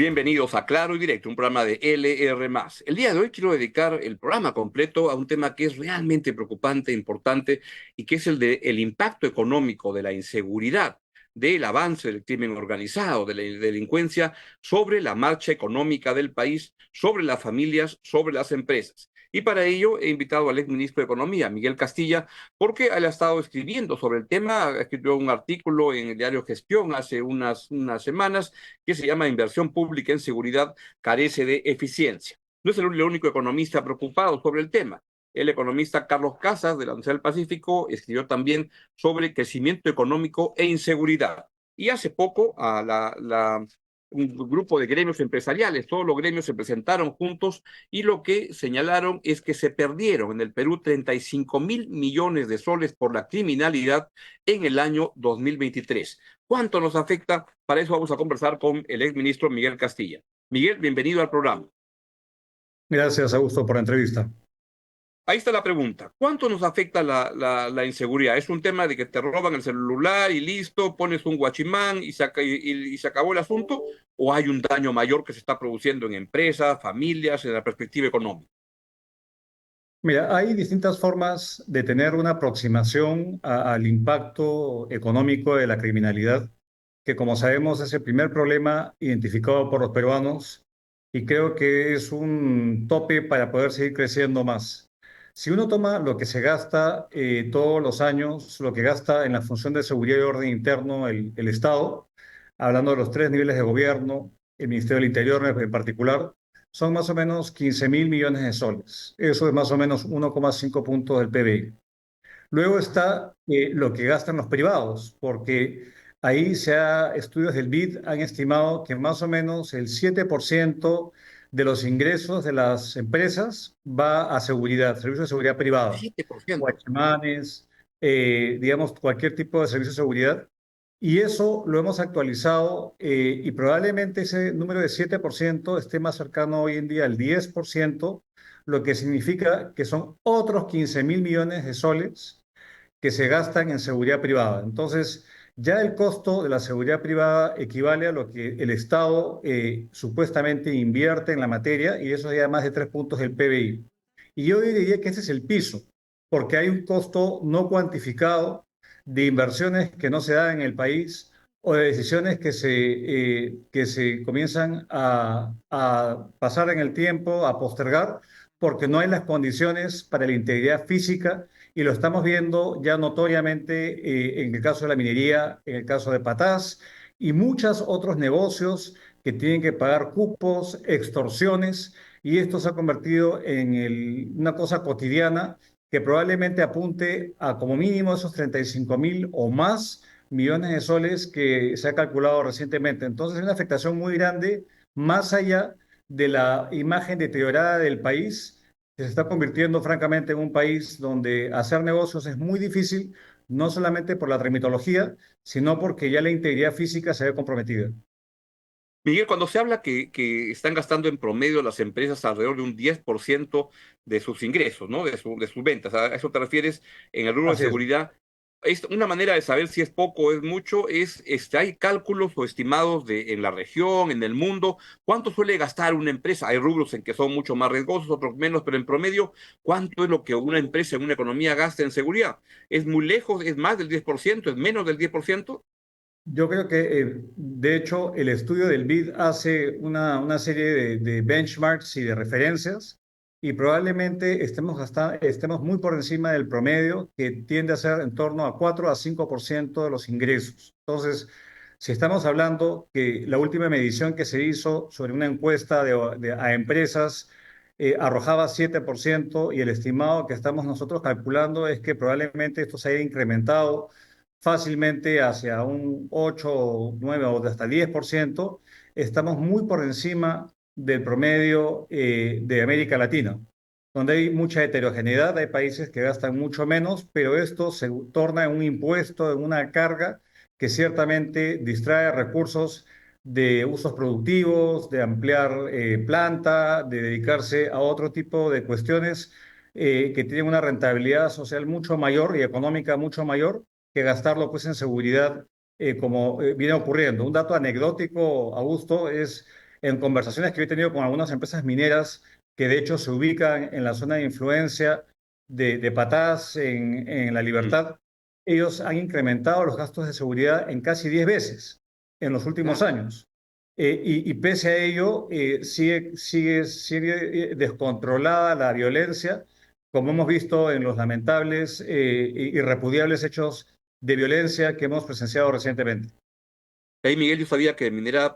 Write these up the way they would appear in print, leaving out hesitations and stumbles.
Bienvenidos a Claro y Directo, un programa de LR+. El día de hoy quiero dedicar el programa completo a un tema que es realmente preocupante, importante, y que es el de el impacto económico de la inseguridad, del avance del crimen organizado, de la delincuencia sobre la marcha económica del país, sobre las familias, sobre las empresas. Y para ello he invitado al exministro de Economía, Miguel Castilla, porque él ha estado escribiendo sobre el tema, escribió un artículo en el diario Gestión hace unas semanas que se llama Inversión pública en seguridad carece de eficiencia. No es el único economista preocupado sobre el tema. El economista Carlos Casas, de la Universidad del Pacífico, escribió también sobre crecimiento económico e inseguridad. Y hace poco un grupo de gremios empresariales, todos los gremios se presentaron juntos y lo que señalaron es que se perdieron en el Perú 35.000 millones de soles por la criminalidad en el año 2023. ¿Cuánto nos afecta? Para eso vamos a conversar con el exministro Miguel Castilla. Miguel, bienvenido al programa. Gracias, Augusto, por la entrevista. Ahí está la pregunta. ¿Cuánto nos afecta la inseguridad? ¿Es un tema de que te roban el celular y listo, pones un guachimán y se acabó el asunto? ¿O hay un daño mayor que se está produciendo en empresas, familias, en la perspectiva económica? Mira, hay distintas formas de tener una aproximación al impacto económico de la criminalidad, que como sabemos es el primer problema identificado por los peruanos y creo que es un tope para poder seguir creciendo más. Si uno toma lo que se gasta todos los años, lo que gasta en la función de seguridad y orden interno el Estado, hablando de los tres niveles de gobierno, el Ministerio del Interior en particular, son más o menos 15.000 millones de soles. Eso es más o menos 1,5 puntos del PBI. Luego está lo que gastan los privados, porque ahí estudios del BID han estimado que más o menos el 7% de los ingresos de las empresas va a seguridad, servicios de seguridad privada, 7%. guachimanes, digamos, cualquier tipo de servicio de seguridad. Y eso lo hemos actualizado y probablemente ese número de 7% esté más cercano hoy en día al 10%, lo que significa que son otros 15.000 millones de soles que se gastan en seguridad privada. Entonces, ya el costo de la seguridad privada equivale a lo que el Estado supuestamente invierte en la materia y eso ya más de 3 puntos del PBI. Y yo diría que ese es el piso, porque hay un costo no cuantificado de inversiones que no se dan en el país o de decisiones que se comienzan a pasar en el tiempo, a postergar, porque no hay las condiciones para la integridad física y lo estamos viendo ya notoriamente en el caso de la minería, en el caso de Patás y muchos otros negocios que tienen que pagar cupos, extorsiones, y esto se ha convertido en una cosa cotidiana que probablemente apunte a como mínimo esos 35.000 o más millones de soles que se ha calculado recientemente. Entonces, hay una afectación muy grande más allá de la imagen deteriorada del país que se está convirtiendo francamente en un país donde hacer negocios es muy difícil, no solamente por la tramitología, sino porque ya la integridad física se ve comprometida. Miguel, cuando se habla que están gastando en promedio las empresas alrededor de un 10% de sus ingresos, ¿no? De sus ventas, ¿a eso te refieres en el rubro de Así es. seguridad? Es una manera de saber si es poco o es mucho, hay cálculos o estimados en la región, en el mundo, cuánto suele gastar una empresa. Hay rubros en que son mucho más riesgosos, otros menos, pero en promedio, ¿cuánto es lo que una empresa en una economía gasta en seguridad? ¿Es muy lejos? ¿Es más del 10%? ¿Es menos del 10%? Yo creo que, de hecho, el estudio del BID hace una serie de benchmarks y de referencias y probablemente estemos muy por encima del promedio que tiende a ser en torno a 4 a 5% de los ingresos. Entonces, si estamos hablando que la última medición que se hizo sobre una encuesta a empresas arrojaba 7% y el estimado que estamos nosotros calculando es que probablemente esto se haya incrementado fácilmente hacia un 8, 9 o hasta 10%, estamos muy por encima del promedio de América Latina, donde hay mucha heterogeneidad, hay países que gastan mucho menos, pero esto se torna en un impuesto, en una carga que ciertamente distrae recursos de usos productivos, de ampliar planta, de dedicarse a otro tipo de cuestiones que tienen una rentabilidad social mucho mayor y económica mucho mayor que gastarlo pues en seguridad como viene ocurriendo. Un dato anecdótico, Augusto, es en conversaciones que he tenido con algunas empresas mineras que de hecho se ubican en la zona de influencia de Patás, en La Mm, Libertad, ellos han incrementado los gastos de seguridad en casi 10 veces en los últimos claro. años. Y pese a ello, sigue descontrolada la violencia, como hemos visto en los lamentables y repudiables hechos de violencia que hemos presenciado recientemente. Ahí, Miguel, yo sabía que Minera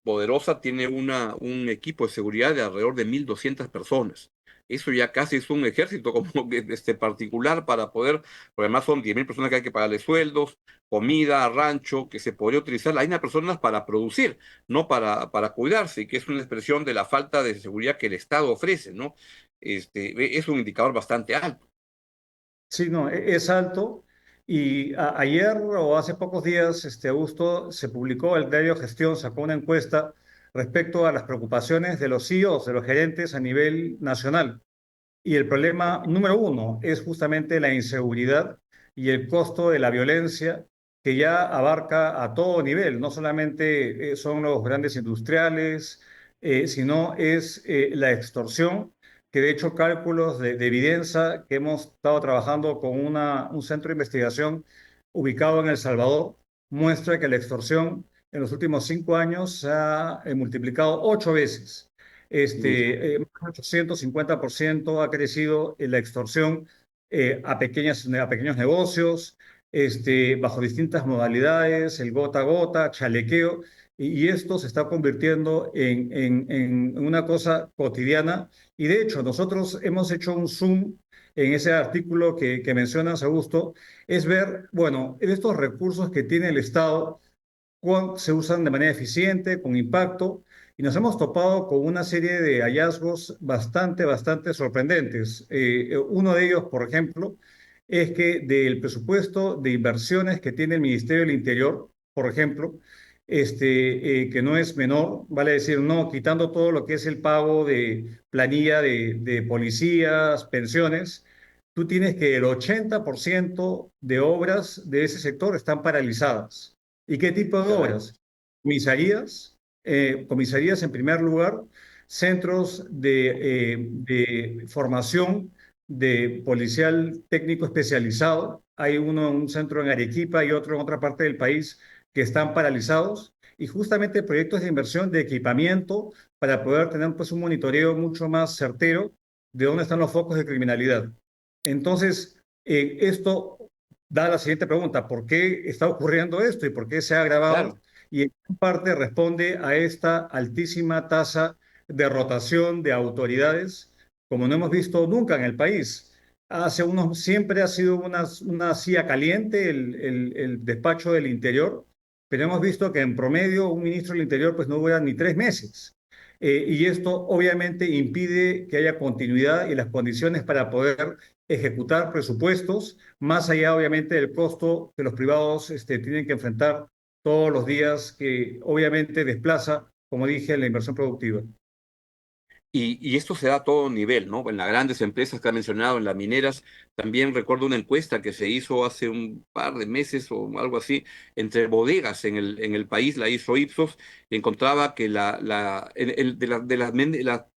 Poderosa tiene un equipo de seguridad de alrededor de 1.200 personas. Eso ya casi es un ejército como que, particular para poder, porque además son 10.000 personas que hay que pagarle sueldos, comida, rancho, que se podría utilizar. Hay unas personas para producir, no para cuidarse, y que es una expresión de la falta de seguridad que el Estado ofrece, ¿no? Es un indicador bastante alto. Sí, no, es alto. Y ayer o hace pocos días, Augusto, se publicó el diario Gestión, sacó una encuesta respecto a las preocupaciones de los CEOs, de los gerentes a nivel nacional. Y el problema número uno es justamente la inseguridad y el costo de la violencia que ya abarca a todo nivel. No solamente son los grandes industriales, sino es la extorsión, que de hecho cálculos de evidencia que hemos estado trabajando con un centro de investigación ubicado en El Salvador, muestra que la extorsión en los últimos 5 años se ha multiplicado 8 veces. Más de 850% ha crecido en la extorsión a pequeños negocios, bajo distintas modalidades, el gota a gota, chalequeo, y esto se está convirtiendo en una cosa cotidiana. Y de hecho, nosotros hemos hecho un zoom en ese artículo que mencionas, Augusto, es ver, bueno, estos recursos que tiene el Estado se usan de manera eficiente, con impacto, y nos hemos topado con una serie de hallazgos bastante sorprendentes. Uno de ellos, por ejemplo, es que del presupuesto de inversiones que tiene el Ministerio del Interior, por ejemplo, que no es menor, vale decir, no, quitando todo lo que es el pago de planilla de policías, pensiones, tú tienes que el 80% de obras de ese sector están paralizadas. ¿Y qué tipo de Caray. obras? Comisarías en primer lugar, centros de formación de policial técnico especializado. Hay un centro en Arequipa y otro en otra parte del país que están paralizados. Y justamente proyectos de inversión de equipamiento para poder tener pues, un monitoreo mucho más certero de dónde están los focos de criminalidad. Entonces, esto da la siguiente pregunta: ¿por qué está ocurriendo esto y por qué se ha agravado? Claro. Y en parte responde a esta altísima tasa de rotación de autoridades, como no hemos visto nunca en el país. Siempre ha sido una silla caliente el despacho del Interior, pero hemos visto que en promedio un ministro del Interior pues no dura ni 3 meses. Y esto obviamente impide que haya continuidad y las condiciones para poder ejecutar presupuestos, más allá obviamente del costo que los privados tienen que enfrentar todos los días, que obviamente desplaza, como dije, la inversión productiva. Y esto se da a todo nivel, ¿no? En las grandes empresas que ha mencionado, en las mineras, también recuerdo una encuesta que se hizo hace un par de meses o algo así, entre bodegas en el país, la hizo Ipsos, y encontraba que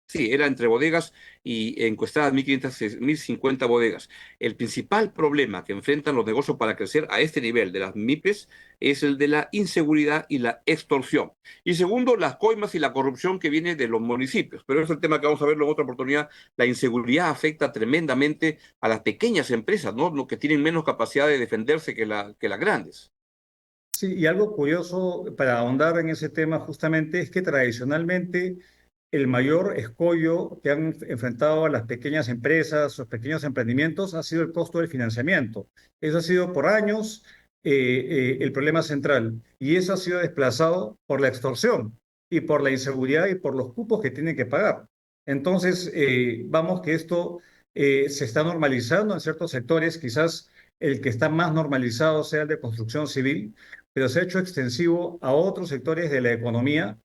sí, era entre bodegas y encuestadas 1.500, 1.050 bodegas. El principal problema que enfrentan los negocios para crecer a este nivel de las MIPES es el de la inseguridad y la extorsión. Y segundo, las coimas y la corrupción que viene de los municipios. Pero es el tema que vamos a verlo en otra oportunidad. La inseguridad afecta tremendamente a las pequeñas empresas, ¿no? Lo que tienen menos capacidad de defenderse que las grandes. Sí, y algo curioso para ahondar en ese tema justamente es que tradicionalmente el mayor escollo que han enfrentado a las pequeñas empresas, los pequeños emprendimientos, ha sido el costo del financiamiento. Eso ha sido por años el problema central, y eso ha sido desplazado por la extorsión y por la inseguridad y por los cupos que tienen que pagar. Entonces, vamos que esto se está normalizando en ciertos sectores, quizás el que está más normalizado sea el de construcción civil, pero se ha hecho extensivo a otros sectores de la economía.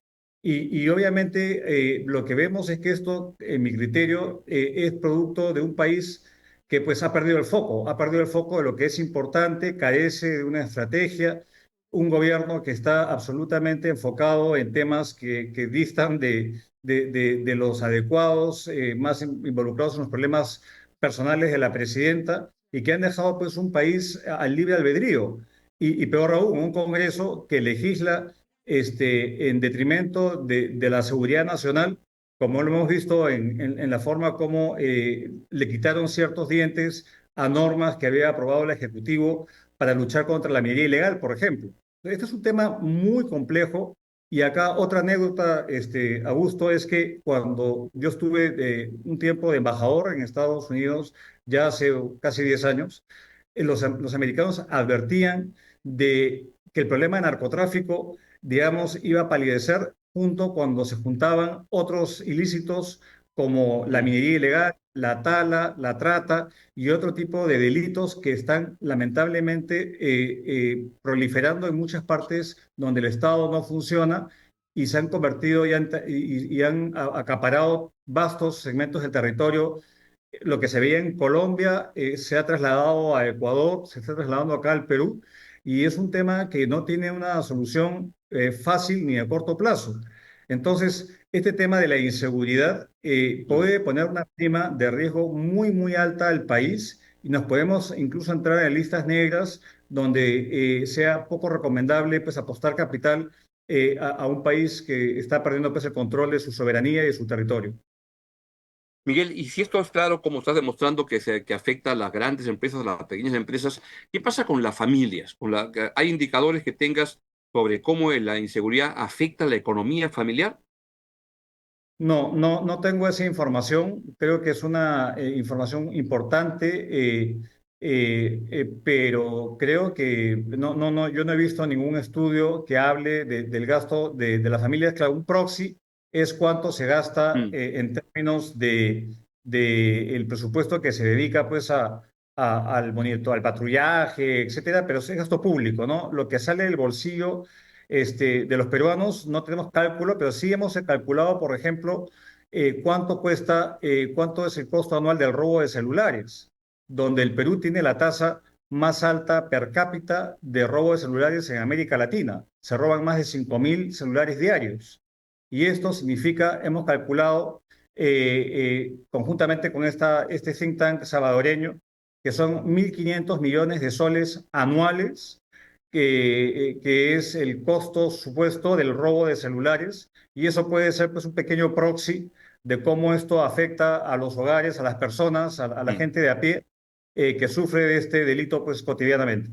Y obviamente lo que vemos es que esto, en mi criterio, es producto de un país que pues ha perdido el foco de lo que es importante, carece de una estrategia, un gobierno que está absolutamente enfocado en temas que distan de los adecuados, más involucrados en los problemas personales de la presidenta y que han dejado pues un país al libre albedrío. Y peor aún, un Congreso que legisla en detrimento de la seguridad nacional, como lo hemos visto en la forma como le quitaron ciertos dientes a normas que había aprobado el Ejecutivo para luchar contra la minería ilegal, por ejemplo. Este es un tema muy complejo y acá otra anécdota, Augusto, es que cuando yo estuve un tiempo de embajador en Estados Unidos, ya hace casi 10 años, los americanos advertían de que el problema de narcotráfico, digamos, iba a palidecer junto cuando se juntaban otros ilícitos como la Mm. minería ilegal, la tala, la trata y otro tipo de delitos que están lamentablemente proliferando en muchas partes donde el Estado no funciona y se han convertido y han acaparado vastos segmentos del territorio. Lo que se veía en Colombia se ha trasladado a Ecuador, se está trasladando acá al Perú, y es un tema que no tiene una solución fácil ni a corto plazo. Entonces, este tema de la inseguridad Mm. puede poner una prima de riesgo muy, muy alta al país y nos podemos incluso entrar en listas negras donde sea poco recomendable pues, apostar capital a un país que está perdiendo pues, el control de su soberanía y de su territorio. Miguel, y si esto es claro, como estás demostrando que afecta a las grandes empresas, a las pequeñas empresas, ¿qué pasa con las familias? ¿Hay indicadores que tengas sobre cómo la inseguridad afecta a la economía familiar? No tengo esa información. Creo que es una información importante, pero creo que yo no he visto ningún estudio que hable del gasto de las familias. Claro, un proxy es cuánto se gasta Mm. en términos de el presupuesto que se dedica pues al monitoreo, al patrullaje, etcétera, pero es gasto público, ¿no? Lo que sale del bolsillo de los peruanos no tenemos cálculo, pero sí hemos calculado, por ejemplo, cuánto es el costo anual del robo de celulares, donde el Perú tiene la tasa más alta per cápita de robo de celulares en América Latina. Se roban más de 5.000 celulares diarios. Y esto significa, hemos calculado conjuntamente con este think tank salvadoreño, que son 1.500 millones de soles anuales que es el costo supuesto del robo de celulares, y eso puede ser pues un pequeño proxy de cómo esto afecta a los hogares, a las personas, a la Mm. gente de a pie que sufre de este delito pues cotidianamente.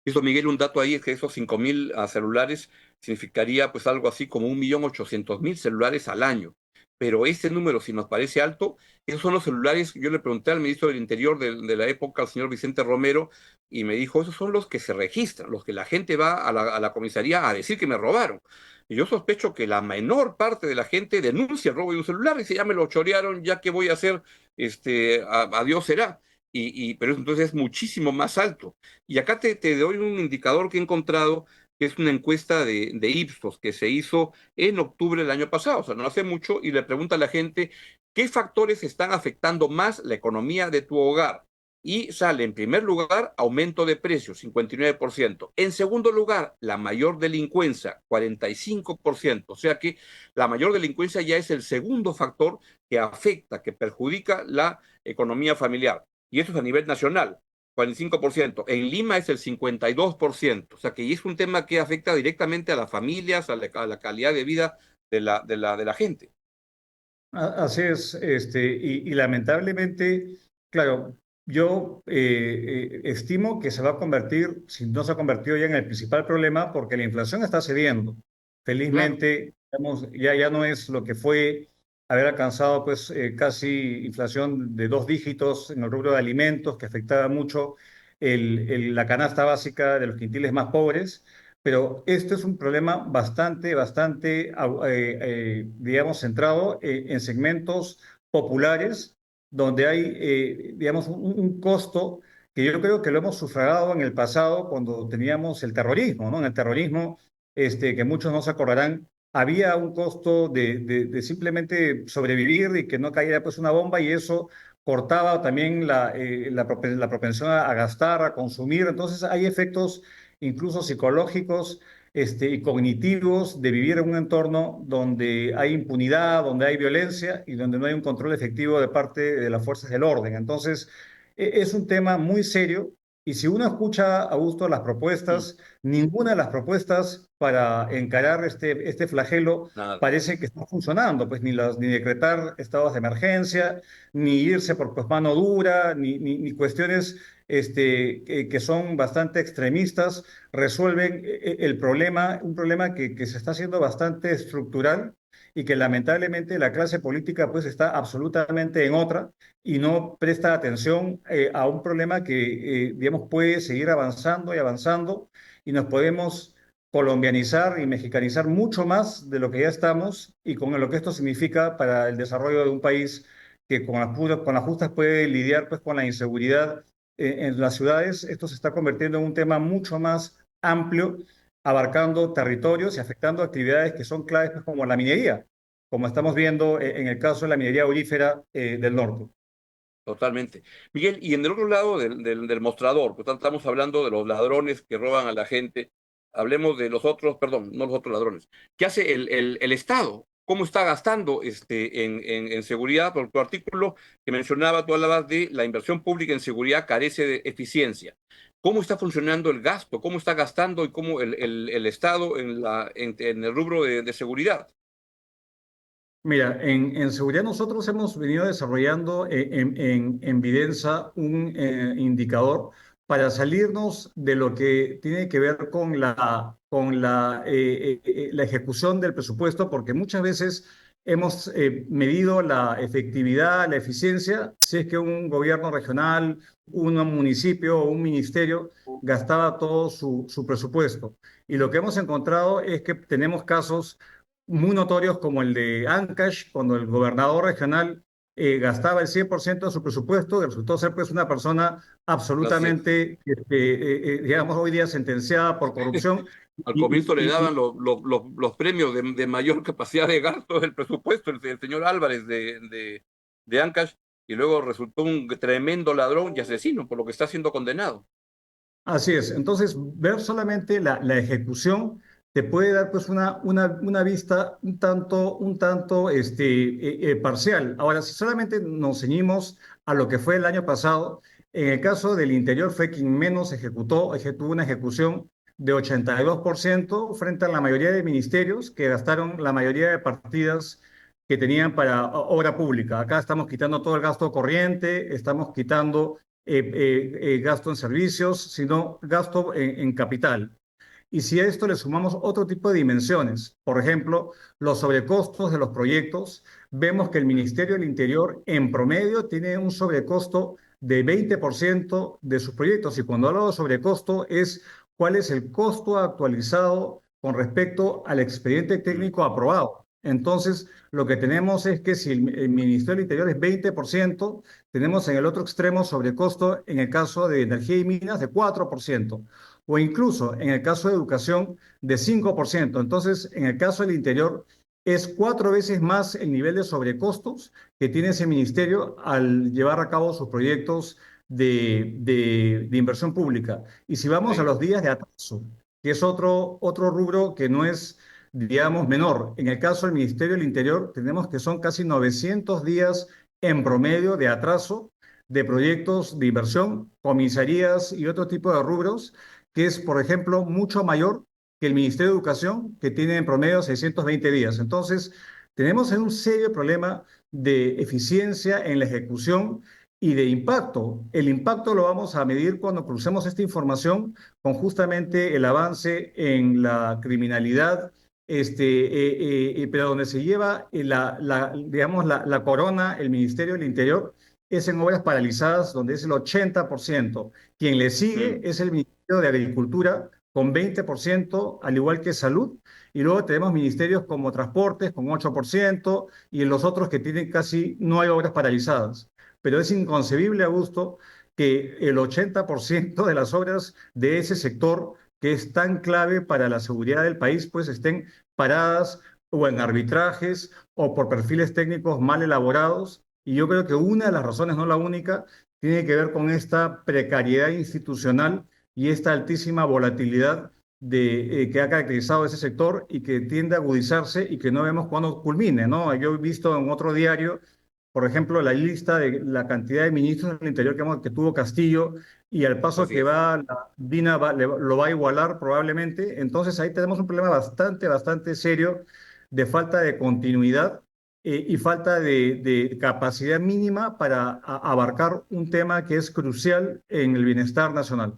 Eso, Miguel, un dato ahí es que esos 5.000 celulares significaría pues algo así como 1.800.000 celulares al año. Pero este número, si nos parece alto, esos son los celulares. Yo le pregunté al ministro del Interior de la época, al señor Vicente Romero, y me dijo, esos son los que se registran, los que la gente va a la comisaría a decir que me robaron. Y yo sospecho que la menor parte de la gente denuncia el robo de un celular y dice, ya me lo chorearon, ya qué voy a hacer, adiós será. Pero entonces es muchísimo más alto. Y acá te doy un indicador que he encontrado, que es una encuesta de Ipsos que se hizo en octubre del año pasado, o sea, no hace mucho, y le pregunta a la gente qué factores están afectando más la economía de tu hogar. Y sale en primer lugar aumento de precios, 59%. En segundo lugar, la mayor delincuencia, 45%. O sea que la mayor delincuencia ya es el segundo factor que afecta, que perjudica la economía familiar. Y eso es a nivel nacional. 45%. En Lima es el 52%. O sea que es un tema que afecta directamente a las familias, a la calidad de vida de la gente. Así es, y lamentablemente, claro, yo estimo que se va a convertir, si no se ha convertido ya en el principal problema, porque la inflación está cediendo. Claro. Felizmente, digamos, ya no es lo que fue haber alcanzado pues casi inflación de 2 dígitos en el rubro de alimentos, que afectaba mucho la canasta básica de los quintiles más pobres. Pero esto es un problema bastante, digamos, centrado en segmentos populares, donde hay, digamos, un costo que yo creo que lo hemos sufragado en el pasado cuando teníamos el terrorismo, ¿no? En el terrorismo, que muchos no se acordarán, había un costo de simplemente sobrevivir y que no cayera pues una bomba, y eso cortaba también la propensión a gastar, a consumir. Entonces hay efectos incluso psicológicos, y cognitivos de vivir en un entorno donde hay impunidad, donde hay violencia y donde no hay un control efectivo de parte de las fuerzas del orden. Entonces, es un tema muy serio y si uno escucha, Augusto, las Mm, propuestas, ninguna de las propuestas para encarar este flagelo nada. parece que está funcionando, pues ni decretar estados de emergencia, ni irse por pues, mano dura, ni cuestiones que son bastante extremistas resuelven el problema, un problema que se está haciendo bastante estructural y que lamentablemente la clase política pues está absolutamente en otra y no presta atención a un problema que, digamos, puede seguir avanzando y avanzando y nos podemos colombianizar y mexicanizar mucho más de lo que ya estamos y con lo que esto significa para el desarrollo de un país que con las justas puede lidiar pues con la inseguridad en las ciudades. Esto se está convirtiendo en un tema mucho más amplio, abarcando territorios y afectando actividades que son claves pues, como la minería, como estamos viendo en el caso de la minería aurífera del norte. Totalmente. Miguel, y en el otro lado del mostrador, pues estamos hablando de los ladrones que roban a la gente, hablemos de los otros, perdón, no los otros ladrones. ¿Qué hace el Estado? ¿Cómo está gastando en seguridad? Por tu artículo que mencionaba, tú hablabas de la inversión pública en seguridad carece de eficiencia. ¿Cómo está funcionando el gasto? ¿Cómo está gastando y cómo el Estado en el rubro de seguridad? Mira, en seguridad nosotros hemos venido desarrollando en Vidensa un indicador para salirnos de lo que tiene que ver con la ejecución del presupuesto, porque muchas veces hemos medido la efectividad, la eficiencia, si es que un gobierno regional, un municipio o un ministerio gastaba todo su presupuesto. Y lo que hemos encontrado es que tenemos casos muy notorios como el de Ancash, cuando el gobernador regional gastaba el 100% de su presupuesto, y resultó ser pues una persona Así es. absolutamente, digamos, hoy día sentenciada por corrupción. Al Y, comienzo le y- y- daban los premios de mayor capacidad de gasto del presupuesto, el señor Álvarez de Ancash, y luego resultó un tremendo ladrón y asesino, por lo que está siendo condenado. Así es. Entonces, ver solamente la ejecución te puede dar pues una vista un tanto parcial. Ahora, si solamente nos ceñimos a lo que fue el año pasado, en el caso del interior fue quien menos tuvo una ejecución de 82% frente a la mayoría de ministerios que gastaron la mayoría de partidas que tenían para obra pública. Acá estamos quitando todo el gasto corriente, estamos quitando gasto en servicios, sino gasto en capital. Y si a esto le sumamos otro tipo de dimensiones, por ejemplo, los sobrecostos de los proyectos, vemos que el Ministerio del Interior en promedio tiene un sobrecosto de 20% de sus proyectos. Y cuando hablo de sobrecosto es cuál es el costo actualizado con respecto al expediente Mm, técnico aprobado. Entonces, lo que tenemos es que si el Ministerio del Interior es 20%, tenemos en el otro extremo sobrecosto en el caso de energía y minas de 4% o incluso en el caso de educación de 5%. Entonces, en el caso del interior, es 4 veces más el nivel de sobrecostos que tiene ese ministerio al llevar a cabo sus proyectos de inversión pública. Y si vamos a sí, los días de atraso, que es otro rubro que no es, digamos, menor. En el caso del Ministerio del Interior, tenemos que son casi 900 días en promedio de atraso de proyectos de inversión, comisarías y otro tipo de rubros que es, por ejemplo, mucho mayor que el Ministerio de Educación, que tiene en promedio 620 días. Entonces, tenemos un serio problema de eficiencia en la ejecución y de impacto. El impacto lo vamos a medir cuando crucemos esta información con justamente el avance en la criminalidad, pero donde se lleva digamos, la corona, el Ministerio del Interior, es en obras paralizadas, donde es el 80%. Quien le sigue mm, es el Ministerio de Agricultura con 20%, al igual que Salud. Y luego tenemos ministerios como Transportes con 8% y en los otros que tienen casi no hay obras paralizadas. Pero es inconcebible, Augusto, que el 80% de las obras de ese sector, que es tan clave para la seguridad del país, pues estén paradas o en arbitrajes o por perfiles técnicos mal elaborados. Y yo creo que una de las razones, no la única, tiene que ver con esta precariedad institucional y esta altísima volatilidad que ha caracterizado ese sector y que tiende a agudizarse y que no vemos cuándo culmine, ¿no? Yo he visto en otro diario, por ejemplo, la lista de la cantidad de ministros del Interior que tuvo Castillo y al paso Así que es. va, la DINA lo va a igualar probablemente. Entonces ahí tenemos un problema bastante serio de falta de continuidad y falta de capacidad mínima para abarcar un tema que es crucial en el bienestar nacional.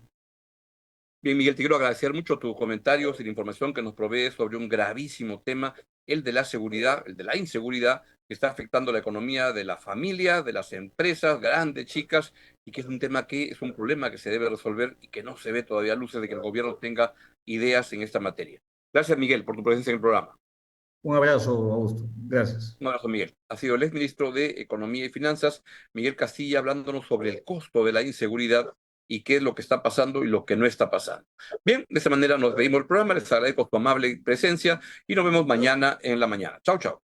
Bien, Miguel, te quiero agradecer mucho tus comentarios y la información que nos provees sobre un gravísimo tema, el de la seguridad, el de la inseguridad, que está afectando la economía de la familia, de las empresas, grandes, chicas, y que es un tema que es un problema que se debe resolver y que no se ve todavía luces de que el gobierno tenga ideas en esta materia. Gracias, Miguel, por tu presencia en el programa. Un abrazo, Augusto. Gracias. Un abrazo, Miguel. Ha sido el exministro de Economía y Finanzas, Miguel Castilla, hablándonos sobre el costo de la inseguridad y qué es lo que está pasando y lo que no está pasando. Bien, de esta manera nos despedimos del programa. Les agradezco su amable presencia y nos vemos mañana en la mañana. Chao, chao.